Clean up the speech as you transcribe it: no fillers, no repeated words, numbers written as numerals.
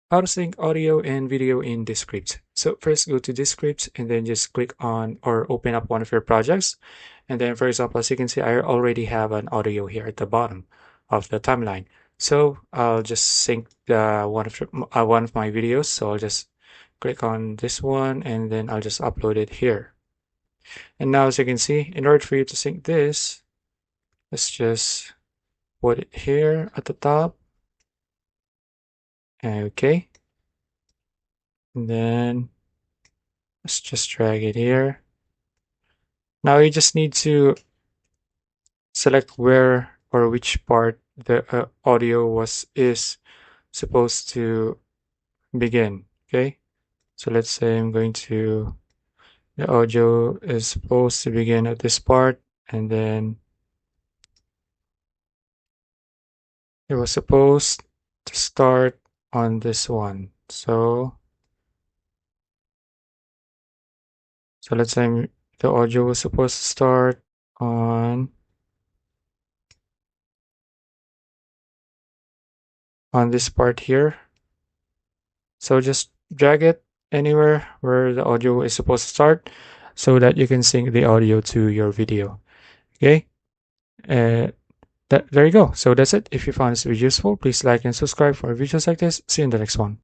How to sync audio and video in Descript. So first go to Descript and then just click on or open up one of your projects. And then for example, as you can see, I already have an audio here at the bottom of the timeline. So I'll just sync one of my videos. So I'll just click on this one and then I'll just upload it here. And now as you can see, in order for you to sync this, let's just put it here at the top. Okay. And then let's just drag it here. Now you just need to select where or which part the audio is supposed to begin. Okay. So let's say the audio is supposed to begin at this part, and then it was supposed to start on this one. So let's say the audio was supposed to start on this part here. So just drag it anywhere where the audio is supposed to start so that you can sync the audio to your video. Okay. There you go. So that's it. If you found this video useful, please like and subscribe for videos like this. See you in the next one.